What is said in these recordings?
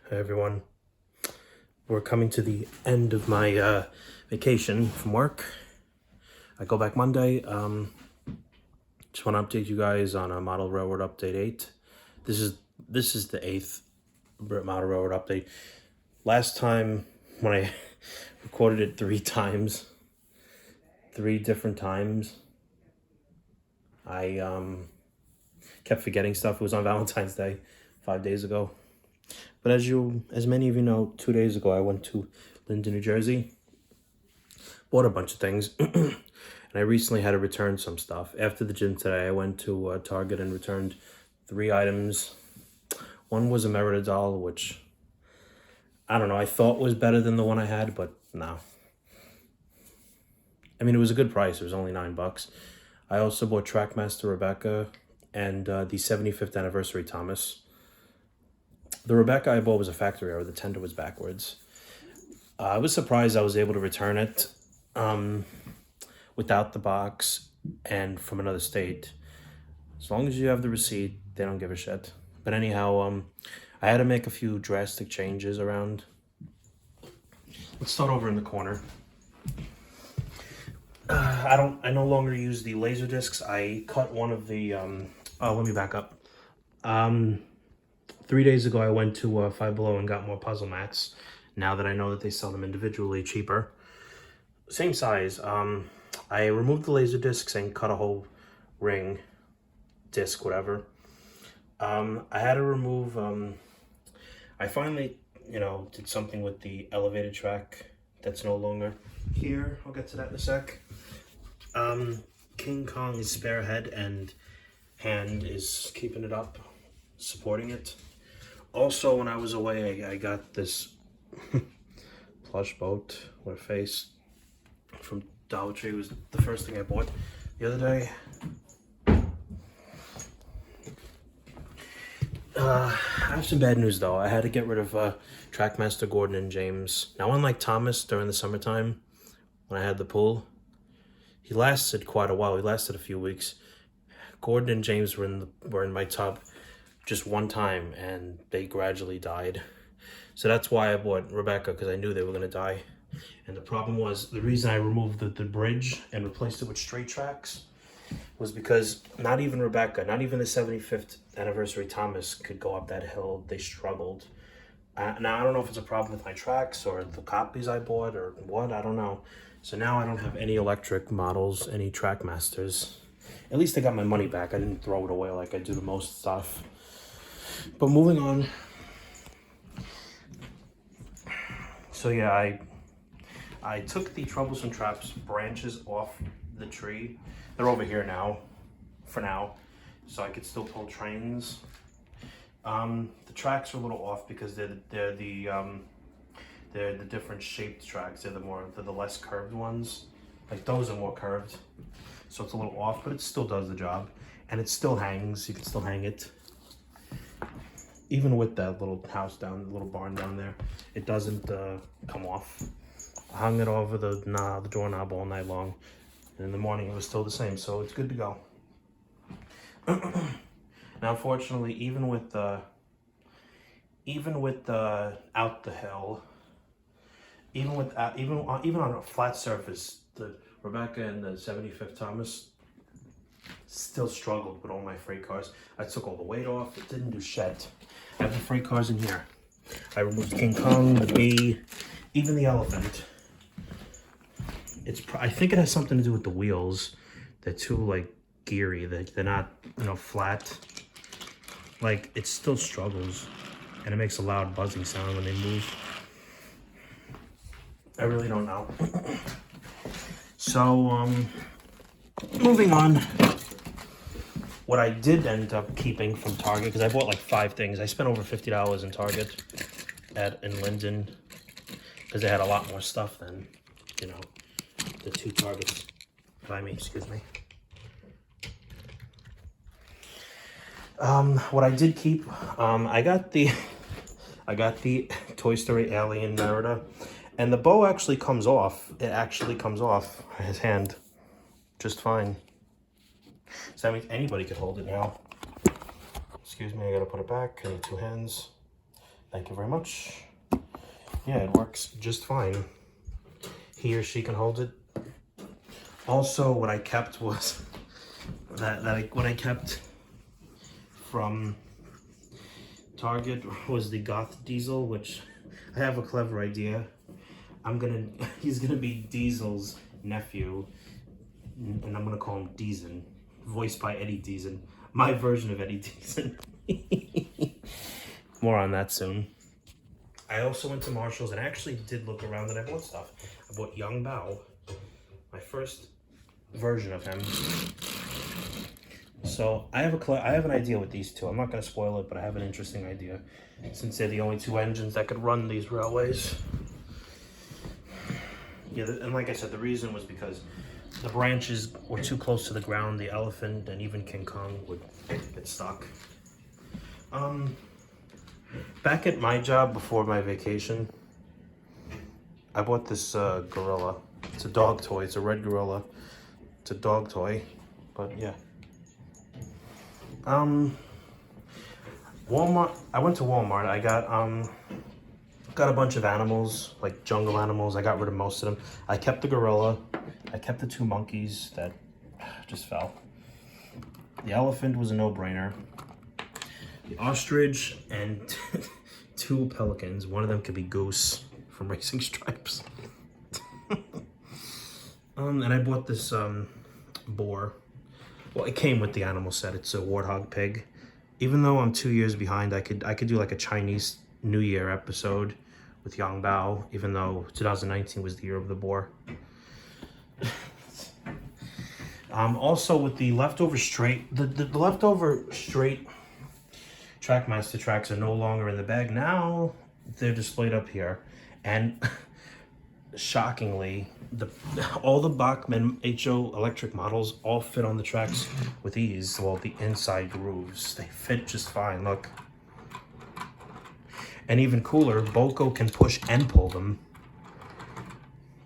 Hey everyone, we're coming to the end of my vacation from work. I go back Monday. Just want to update you guys on a Model Railroad Update 8. This is the 8th Model Railroad Update. Last time when I recorded it 3 different times, I kept forgetting stuff. It was on Valentine's Day 5 days ago. But as many of you know, 2 days ago I went to Linden, New Jersey, bought a bunch of things, and I recently had to return some stuff. After the gym today, I went to Target and returned 3 items. One was a Merida doll, which, I don't know, I thought was better than the one I had, but no. I mean, it was a good price. It was only $9. I also bought Trackmaster Rebecca and the 75th anniversary Thomas. The Rebecca I bought was a factory error. The tender was backwards. I was surprised I was able to return it without the box and from another state. As long as you have the receipt, they don't give a shit. But anyhow, I had to make a few drastic changes around. Let's start over in the corner. I no longer use the laser discs. I cut one of the let me back up. 3 days ago, I went to Five Below and got more puzzle mats. Now that I know that they sell them individually cheaper. Same size. I removed the laser discs and cut a whole ring, disc, whatever. I had to remove, I finally, did something with the elevated track that's no longer here. I'll get to that in a sec. King Kong's spare head and hand is keeping it up, supporting it. Also, when I was away, I got this plush boat with a face from Dollar Tree. It was the first thing I bought the other day. I have some bad news though. I had to get rid of Trackmaster Gordon and James. Now, unlike Thomas during the summertime when I had the pool, he lasted quite a while. He lasted a few weeks. Gordon and James were in my tub just one time and they gradually died. So that's why I bought Rebecca, because I knew they were going to die. And the problem was, the reason I removed the bridge and replaced it with straight tracks was because not even Rebecca, not even the 75th anniversary Thomas could go up that hill. They struggled. Now, I don't know if it's a problem with my tracks or the copies I bought or what, I don't know. So now I don't have any electric models, any Trackmasters. At least I got my money back. I didn't throw it away like I do to most stuff. But moving on. So yeah, I took the Troublesome Traps branches off the tree. They're over here now, for now, so I could still pull trains. The tracks are a little off because they're the different shaped tracks. They're the less curved ones. Like those are more curved, so it's a little off, but it still does the job, and it still hangs. You can still hang it, even with that little house little barn down there. It doesn't come off. I hung it over the doorknob all night long, and in the morning it was still the same, so it's good to go. Now, unfortunately, even with the out the hill, even on a flat surface, the Rebecca and the 75th Thomas still struggled with all my freight cars. I took all the weight off. It didn't do shit. I have the freight cars in here. I removed King Kong, the bee, even the elephant. I think it has something to do with the wheels. They're too like geary. They're not, flat. Like, it still struggles, and it makes a loud buzzing sound when they move. I really don't know. So, moving on. What I did end up keeping from Target, because I bought like 5 things. I spent over $50 in Target in Linden, because they had a lot more stuff than, the 2 Targets by me, excuse me. What I did keep, I got the Toy Story Alien Merida, and the bow actually comes off. It actually comes off his hand just fine. So that means anybody could hold it now. Excuse me, I gotta put it back. I need 2 hands. Thank you very much. Yeah, it works just fine. He or she can hold it. Also, what I kept was what I kept from Target was the Goth Diesel, which I have a clever idea. He's gonna be Diesel's nephew, and I'm gonna call him Deezen, voiced by Eddie Deezen, my version of Eddie Deezen. More on that soon. I also went to Marshall's and I actually did look around and I bought stuff. I bought Young Bao, my first version of him. So I have an idea with these two. I'm not going to spoil it, but I have an interesting idea, since they're the only two engines that could run these railways. Yeah, and like I said, the reason was because the branches were too close to the ground. The elephant and even King Kong would get stuck. Back at my job before my vacation, I bought this gorilla. It's a dog toy. It's a red gorilla. It's a dog toy, but yeah. Walmart. I went to Walmart. I got a bunch of animals, like jungle animals. I got rid of most of them. I kept the gorilla. I kept the two monkeys that just fell. The elephant was a no-brainer. The ostrich and two pelicans. One of them could be Goose from Racing Stripes. And I bought this boar. Well, it came with the animal set. It's a warthog pig. Even though I'm 2 years behind, I could do like a Chinese New Year episode with Yang Bao, even though 2019 was the year of the boar. Also with the leftover straight, the leftover straight Trackmaster tracks are no longer in the bag. Now they're displayed up here, and shockingly, all the Bachmann HO electric models all fit on the tracks with ease. Well, the inside grooves, they fit just fine, look. And even cooler, Boco can push and pull them.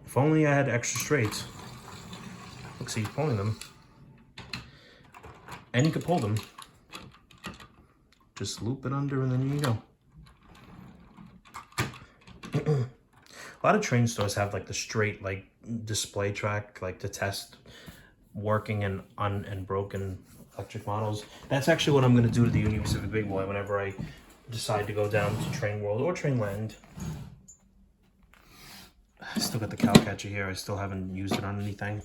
If only I had extra straights. Look, see, he's pulling them. And you can pull them. Just loop it under and then you go. A lot of train stores have like the straight like display track, like to test working and broken electric models. That's actually what I'm going to do to the Union Pacific Big Boy whenever I decide to go down to Train World or Trainland. I still got the cow catcher here. I still haven't used it on anything.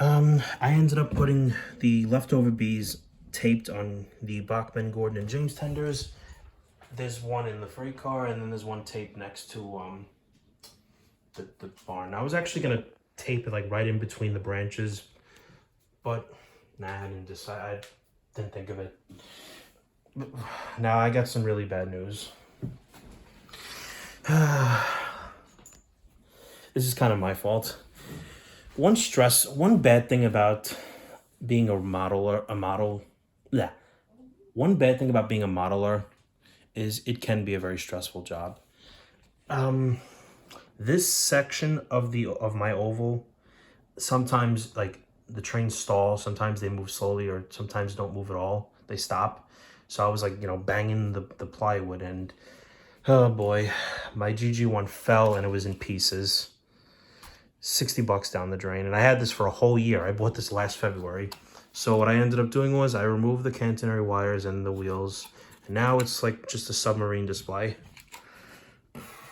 I ended up putting the leftover bees taped on the Bachmann, Gordon, and James tenders. There's one in the freight car, and then there's one taped next to the barn. I was actually gonna tape it like right in between the branches, but nah, I didn't decide. I didn't think of it. Now I got some really bad news. This is kind of my fault. One bad thing about being one bad thing about being a modeler is it can be a very stressful job. This section of my oval, sometimes like the trains stall, sometimes they move slowly, or sometimes don't move at all. They stop. So I was like, banging the plywood, and oh boy, my GG1 fell and it was in pieces. $60 down the drain, and I had this for a whole year. I bought this last February. So what I ended up doing was I removed the catenary wires and the wheels, and now it's like just a submarine display.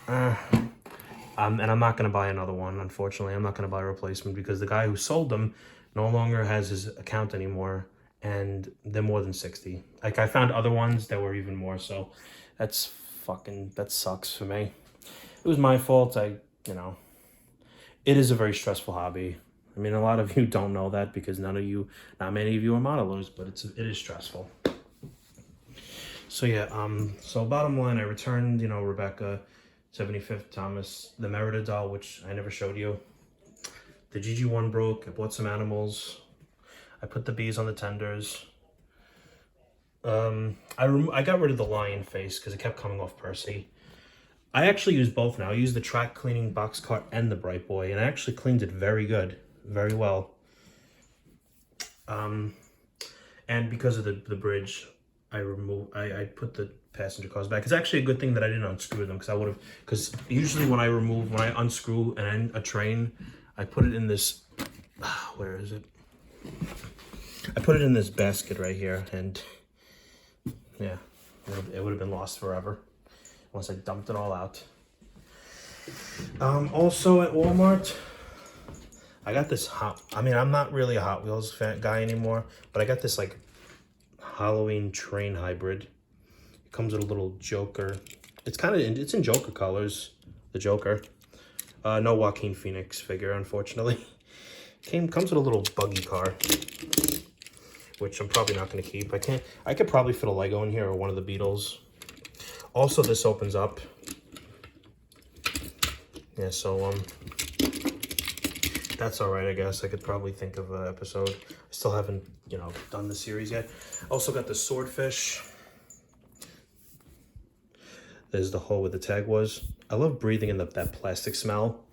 And I'm not going to buy another one, unfortunately. I'm not going to buy a replacement because the guy who sold them no longer has his account anymore, and they're more than 60. Like, I found other ones that were even more, so that sucks for me. It was my fault. It is a very stressful hobby. I mean, a lot of you don't know that because not many of you are modelers, but it is stressful. So yeah, so bottom line, I returned, Rebecca, 75th Thomas, the Merida doll, which I never showed you. The GG1 broke. I bought some animals. I put the bees on the tenders. I got rid of the lion face because it kept coming off Percy. I actually use both now. I use the track cleaning box cart and the Bright Boy, and I actually cleaned it very good, very well. And because of the bridge, I put the passenger cars back. It's actually a good thing that I didn't unscrew them, because usually when I unscrew a train, I put it in this, where is it? I put it in this basket right here, and yeah, it would have been lost forever once I dumped it all out. Also at Walmart, I got this I'm not really a Hot Wheels guy anymore, but I got this like Halloween train hybrid. It comes with a little Joker. It's in Joker colors, the Joker. No Joaquin Phoenix figure, unfortunately. Comes with a little buggy car, which I'm probably not going to keep. I could probably fit a Lego in here or one of the Beatles. Also, this opens up. Yeah, so that's all right, I guess. I could probably think of an episode. I still haven't, done the series yet. Also got the Swordfish. There's the hole where the tag was. I love breathing in that plastic smell.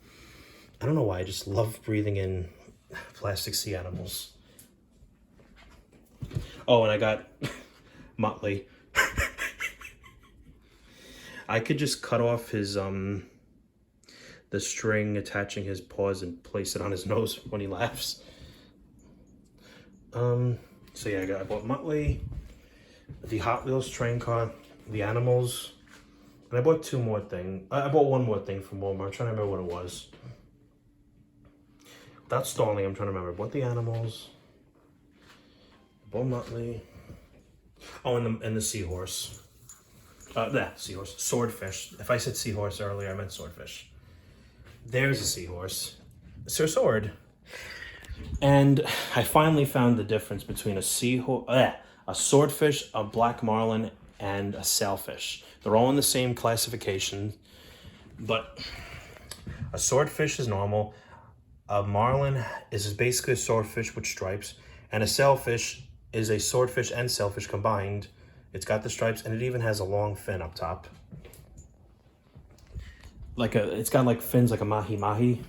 I don't know why, I just love breathing in plastic sea animals. Oh, and I got Muttley. I could just cut off his, the string attaching his paws and place it on his nose when he laughs. So yeah, I bought Muttley, the Hot Wheels train car, the animals, and I bought two more things. I bought one more thing from Walmart. I'm trying to remember what it was. Without stalling, I'm trying to remember. I bought the animals, I bought Muttley. Oh, and the seahorse. Seahorse. Swordfish. If I said seahorse earlier, I meant swordfish. There's a seahorse. It's her sword. And I finally found the difference between a swordfish, a black marlin, and a sailfish. They're all in the same classification, but a swordfish is normal. A marlin is basically a swordfish with stripes, and a sailfish is a swordfish and sailfish combined. It's got the stripes, and it even has a long fin up top. It's got like fins like a mahi-mahi,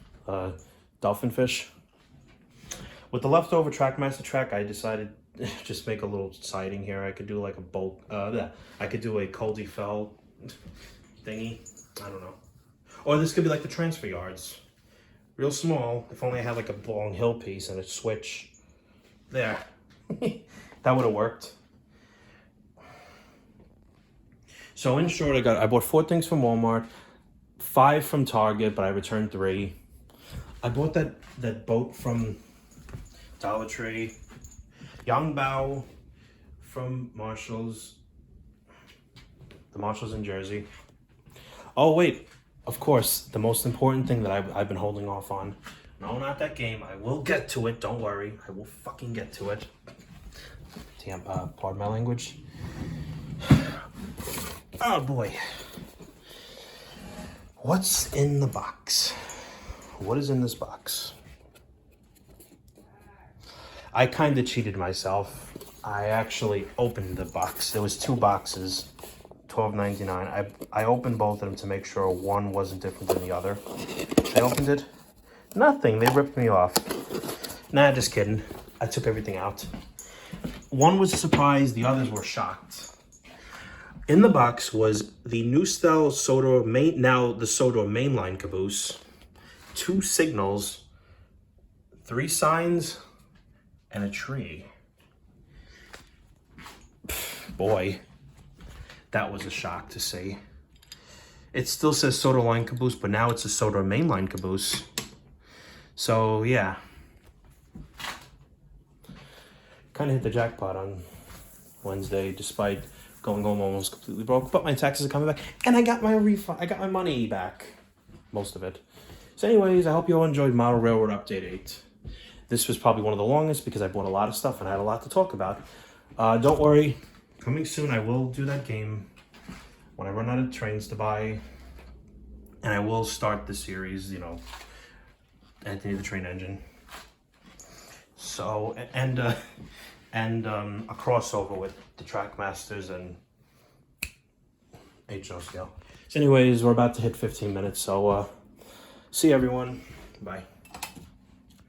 dolphin fish. With the leftover Trackmaster track, I decided just make a little siding here. I could do like a bolt, I could do a Coldie Fell thingy. I don't know. Or this could be like the transfer yards. Real small, if only I had like a long hill piece and a switch. There. That would have worked. So in short, I bought 4 things from Walmart, 5 from Target, but I returned 3. I bought that boat from Dollar Tree, Yongbao from Marshalls, the Marshalls in Jersey. Oh wait, of course, the most important thing that I've been holding off on. No, not that game. I will get to it. Don't worry. I will fucking get to it. Damn, pardon my language. Oh boy. What's in the box? What is in this box? I kind of cheated myself. I actually opened the box. There was 2 boxes, $12.99. I opened both of them to make sure one wasn't different than the other. I opened it. Nothing. They ripped me off. Nah, just kidding. I took everything out. One was surprised. The others were shocked. In the box was the new style Sodor now the Sodor mainline caboose, 2 signals, 3 signs, and a tree. Boy, that was a shock to see. It still says Sodor line caboose, but now it's a Sodor mainline caboose. So yeah, kind of hit the jackpot on Wednesday, despite going home almost completely broke. But my taxes are coming back, and I got my refund. I got my money back, most of it. So anyways, I hope you all enjoyed Model Railroad Update 8. This was probably one of the longest because I bought a lot of stuff and I had a lot to talk about. Don't worry, coming soon I will do that game when I run out of trains to buy. And I will start the series, Anthony the Train Engine. So, and a crossover with the Trackmasters and HO Scale. So anyways, we're about to hit 15 minutes, so see you everyone. Bye.